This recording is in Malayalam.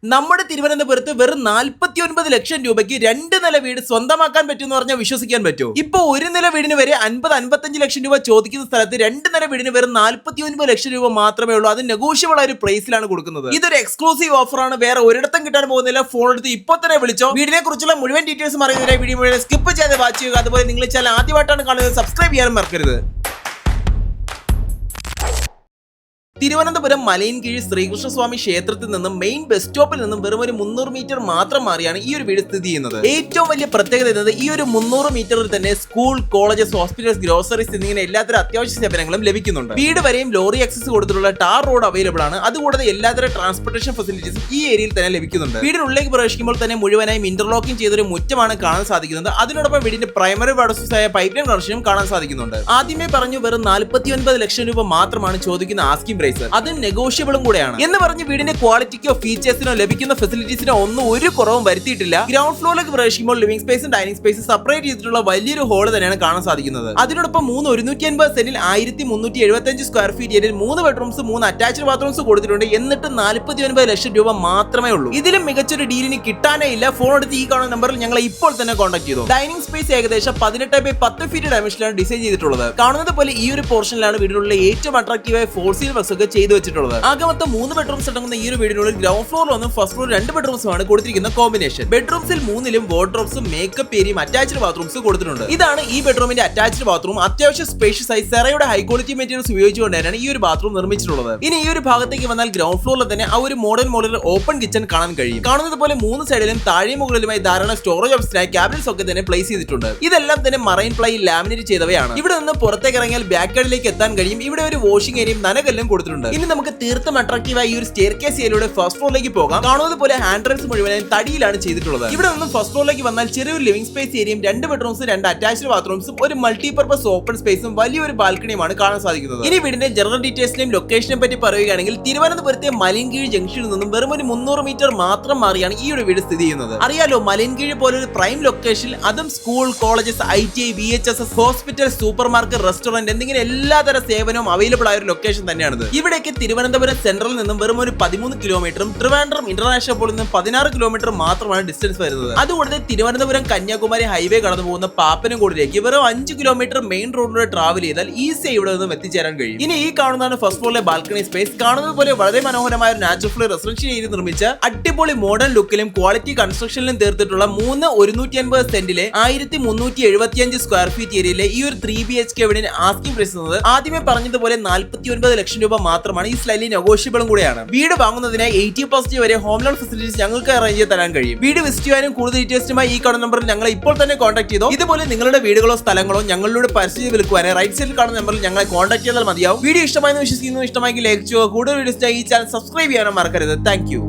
നമ്മുടെ തിരുവനന്തപുരത്ത് വെറും 49 ലക്ഷം രൂപയ്ക്ക് 2 നില വീട് സ്വന്തമാക്കാൻ പറ്റുമെന്ന് പറഞ്ഞാൽ വിശ്വസിക്കാൻ പറ്റുമോ? ഇപ്പൊ ഒരു നില വീടിന് വരെ 50-55 ലക്ഷം രൂപ ചോദിക്കുന്ന സ്ഥലത്ത് 2 നില വീടിന് വെറും 49 ലക്ഷം രൂപ മാത്രമേ ഉള്ളൂ. അത് നെഗോഷ്യബിൾ ആയ ഒരു പ്രൈസിലാണ് കൊടുക്കുന്നത്. ഇതൊരു എക്സ്ക്ലൂസീവ് ഓഫർ ആണ്, വേറെ ഒരിടത്തും കിട്ടാൻ പോകുന്നില്ല. ഫോൺ എടുത്ത് ഇപ്പൊ തന്നെ വിളിച്ചോ. വീടിനെ കുറിച്ചുള്ള മുഴുവൻ ഡീറ്റെയിൽസ് അറിയുന്നതിനായി വീഡിയോ മുഴുവൻ സ്കിപ്പ് ചെയ്ത് വാച്ച് ചെയ്യുക. അതുപോലെ നിങ്ങൾ ചാനൽ ആദ്യമായിട്ടാണ് കാണുന്നത്, സബ്സ്ക്രൈബ് ചെയ്യാനും മറക്കരുത്. തിരുവനന്തപുരം മലയൻകീഴ് ശ്രീകൃഷ്ണസ്വാമി ക്ഷേത്രത്തിൽ നിന്നും മെയിൻ ബസ് സ്റ്റോപ്പിൽ നിന്നും വെറും ഒരു 300 മീറ്റർ മാത്രം മാറിയാണ് ഈ ഒരു വീട് സ്ഥിതി ചെയ്യുന്നത്. ഏറ്റവും വലിയ പ്രത്യേകത എന്നത് ഈ ഒരു 300 മീറ്ററിൽ തന്നെ സ്കൂൾ, കോളേജസ്, ഹോസ്പിറ്റൽസ്, ഗ്രോസറീസ് എന്നിങ്ങനെ എല്ലാത്തരം അത്യാവശ്യ സേവനങ്ങളും ലഭിക്കുന്നുണ്ട്. വീട് വരെയും ലോറി ആക്സസ് കൊടുത്തിട്ടുള്ള ടാർ റോഡ് അവൈലബിൾ ആണ്. അതുകൂടാതെ എല്ലാത്തരം ട്രാൻസ്പോർട്ടേഷൻ ഫെസിലിറ്റീസും ഈ ഏരിയയിൽ തന്നെ ലഭിക്കുന്നുണ്ട്. വീടിനുള്ളിലേക്ക് പ്രവേശിക്കുമ്പോൾ തന്നെ മുഴുവനായും ഇന്റർലോക്കിംഗ് ചെയ്തൊരു മുറ്റമാണ് കാണാൻ സാധിക്കുന്നത്. അതിനോടൊപ്പം വീടിന്റെ പ്രൈമറി വാട്ടർ സോഴ്സ് ആയ പൈപ്പ് ലൈൻ കണക്ഷനും കാണാൻ സാധിക്കുന്നുണ്ട്. ആദ്യമേ പറഞ്ഞു വെറും 49 ലക്ഷം രൂപ മാത്രമാണ് ചോദിക്കുന്ന ആസ്കിംഗ് പ്രൈസ്. അത് നെഗോഷ്യബിളും കൂടെയാണ് എന്ന് പറഞ്ഞ് വീടിന്റെ ക്വാളിറ്റിക്കോ ഫീച്ചേഴ്സിനോ ലഭിക്കുന്ന ഫെസിലിറ്റീസിനോ ഒന്നും ഒരു കുറവും വരുത്തിയിട്ടില്ല. ഗ്രൗണ്ട് ഫ്ലോറിലേക്ക് പ്രവേശിക്കുമ്പോൾ ലിവിംഗ് സ്പേസും ഡൈനിങ് സ്പേസും സെപ്പറേറ്റ് ചെയ്തിട്ടുള്ള വലിയൊരു ഹോൾ തന്നെയാണ് കാണാൻ സാധിക്കുന്നത്. അതിനോടൊപ്പം 150 സെന്റിൽ 1375 സ്ക്വയർ ഫീറ്റ് ഏരിയയിൽ 3 ബെഡ്റൂംസ് 3 അറ്റാച്ച്ഡ് ബാത്റൂംസ് കൊടുത്തിട്ടുണ്ട്. എന്നിട്ട് 49 ലക്ഷം രൂപ മാത്രമേ ഉള്ളൂ. ഇതിലും മികച്ചൊരു ഡീലിന് കിട്ടാനേ ഇല്ല. ഫോൺ എടുത്ത് ഈ കാണുന്ന നമ്പറിൽ ഞങ്ങൾ ഇപ്പോൾ തന്നെ കോൺടാക്ട് ചെയ്തു. ഡൈനിങ് സ്പേസ് ഏകദേശം 18x10 ഫീറ്റ് ഡയമെൻഷനിലാണ് ഡിസൈൻ ചെയ്തിട്ടുള്ളത്. കാണുന്നത് പോലെ ഈ ഒരു പോർഷനിലാണ് വീടിനുള്ള ഏറ്റവും അട്രാക്റ്റീവായ 4 വർക്സ് ഒക്കെ ചെയ്തു വെച്ചിട്ടുള്ളത്. ആകെ മൊത്തം 3 ബെഡ്റൂംസ് അടങ്ങുന്ന ഈ ഒരു വീടിനുള്ളിൽ ഗ്രൗണ്ട് ഫ്ലോറിൽ ഒന്നും ഫസ്റ്റ് ഫ്ലോർ 2 ബെഡ്റൂംസുമാണ് കൊടുത്തിരിക്കുന്ന കോമ്പിനേഷൻ. ബെഡ്റൂംസിൽ 3ലും വാർഡ്രോബ്സും മേക്കപ്പ് ഏരിയയും അറ്റാച്ച്ഡ് ബാത്റൂംസ് കൊടുത്തിട്ടുണ്ട്. ഇതാണ് ഈ ബെഡ്റൂമിന്റെ അറ്റാച്ച്ഡ് ബാത്റൂം. അത്യാവശ്യം സ്പേഷ്യസ് ആയി സെറയുടെ ഹൈ ക്വാളിറ്റി മെറ്റീരിയൽസ് ഉപയോഗിച്ചുകൊണ്ടാണ് ഈ ഒരു ബാത്റൂം നിർമ്മിച്ചിട്ടുള്ളത്. ഇനി ഈ ഒരു ഭാഗത്തേക്ക് വന്നാൽ ഗ്രൗണ്ട് ഫ്ലോറിൽ തന്നെ ആ ഒരു മോഡൽ ഓപ്പൺ കിച്ചൺ കാണാൻ കഴിയും. കാണുന്നത് പോലെ 3 സൈഡിലും താഴെയും മുകളിലുമായി ധാരാളം സ്റ്റോറേജ് ഓപ്ഷനായി ക്യാബിനറ്റ്സ് ഒക്കെ തന്നെ പ്ലേസ് ചെയ്തിട്ടുണ്ട്. ഇതെല്ലാം തന്നെ മറൈൻ പ്ലൈ ലാമിനേറ്റ് ചെയ്തവയാണ്. ഇവിടെ നിന്ന് പുറത്തേക്ക് ഇറങ്ങിയാൽ ബാക്ക് യാർഡിലേക്ക് എത്താൻ കഴിയും. ഇവിടെ ഒരു വാഷിംഗ് ഏരിയയും നനകല്ലും കൊടുത്തിട്ടുണ്ട്. ഇനി നമുക്ക് തീർത്തും അട്രാക്റ്റീവായ ഈ ഒരു സ്റ്റെയർകേസ് ഏരിയയിലൂടെ ഫസ്റ്റ് ഫ്ലോറിലേക്ക് പോകാം. കാണുന്നത് പോലെ ഹാൻഡ് റെയിൽസ് മുഴുവനായും തടിയിലാണ് ചെയ്തിട്ടുള്ളത്. ഇവിടെ നിന്നും ഫസ്റ്റ് ഫ്ലോറിലേക്ക് വന്നാൽ ചെറിയൊരു ലിവിംഗ് സ്പേസ് ഏരിയയും 2 ബെഡ്റൂംസും 2 അറ്റാച്ച്ഡ് ബാത്റൂംസും ഒരു മൾട്ടിപർപ്പസ് ഓപ്പൺ സ്പേസും വലിയൊരു ബാൽക്കണിയുമാണ് കാണാൻ സാധിക്കുന്നത്. ഇനി വീടിന്റെ ജനറൽ ഡീറ്റെയിൽസിനെയും ലൊക്കേഷനെ പറ്റി പറയുകയാണെങ്കിൽ തിരുവനന്തപുരത്തെ മലയൻകീഴ് ജംഗ്ഷനിൽ നിന്നും വെറും ഒരു 300 മീറ്റർ മാത്രം മാറിയാണ് ഈ ഒരു വീട് സ്ഥിതി ചെയ്യുന്നത്. അറിയാലോ, മലയൻകീഴ് പോലൊരു പ്രൈം ലൊക്കേഷനിൽ അതും school, colleges, ITI, VHSS, hospital, super market, restaurant എന്നിങ്ങനെ എല്ലാതരം സേവനവും അവൈലബിൾ ആയ ഒരു ലൊക്കേഷൻ തന്നെയാണിത്. ഇവിടേക്ക് തിരുവനന്തപുരം സെൻട്രൽ നിന്നും വെറും ഒരു 13 കിലോമീറ്ററും ട്രിവാൻഡ്രം ഇന്റർനാഷണൽ പോളിൽ നിന്നും 16 കിലോമീറ്റർ മാത്രമാണ് ഡിസ്റ്റൻസ് വരുന്നത്. അതുകൂടാതെ തിരുവനന്തപുരം കന്യാകുമാരി ഹൈവേ കടന്നു പോകുന്ന പാപ്പനംകോടിലേക്ക് വെറും 5 കിലോമീറ്റർ മെയിൻ റോഡിലൂടെ ട്രാവൽ ചെയ്താൽ ഈസി ഇവിടെ നിന്നും എത്തിച്ചേരാൻ കഴിയും. ഇനി ഈ കാണുന്നതാണ് ഫസ്റ്റ് ഫ്ലോറിലെ ബാൽക്കണി സ്പേസ്. കാണുന്നത് പോലെ വളരെ മനോഹരമായ ഒരു നാച്ചുറൽ ഫ്ലോർ റെസിഡൻഷ്യൽ ഏരിയ നിർമ്മിച്ച അടിപൊളി മോഡേൺ ലുക്കിലും ക്വാളിറ്റി കൺസ്ട്രക്ഷനിലും തീർത്തിട്ടുള്ള 150 സെന്റിലെ 1375 സ്ക്വയർ ഫീറ്റ് ഏരിയയിലെ ഈ ഒരു 3 BHK വീടിന് ആസ്കിംഗ് പ്രൈസ് എന്നത് ആദ്യമേ പറഞ്ഞതുപോലെ 49 ലക്ഷം രൂപ മാത്രമാണ്. ഈ സ്ലൈലി നെഗോഷ്യബിളും കൂടെയാണ്. വീട് വാങ്ങുന്നതിനായി 80% വരെ ഹോം ലോൺ ഫെസിലിറ്റീസ് ഞങ്ങൾക്ക് അറേഞ്ച് ചെയ്ത് തരാൻ കഴിയും. വീട് വിസിറ്റ് ചെയ്യാനും കൂടുതൽ ഡീറ്റെയിൽസുമായി ഈ കാണുന്ന നമ്പറിൽ ഞങ്ങളെ ഇപ്പോൾ തന്നെ കോൺടാക്ട് ചെയ്തോ. ഇതുപോലെ നിങ്ങളുടെ വീടുകളോ സ്ഥലങ്ങളോ ഞങ്ങളിലൂടെ പരസ്യം വിൽക്കുവാനായി റൈറ്റ് സൈഡിൽ കാണുന്ന നമ്പറിൽ ഞങ്ങളെ കോൺടാക്ട് ചെയ്താൽ മതിയാവും. വീഡിയോ ഇഷ്ടമായെന്ന് വിശ്വസിക്കുന്നു. ഇഷ്ടമായെങ്കിൽ ലൈക്ക് ചെയ്യുക. കൂടുതൽ വീഡിയോസ് ഈ ചാനൽ സബ്സ്ക്രൈബ് ചെയ്യാനും മറക്കരുത്. Thank you.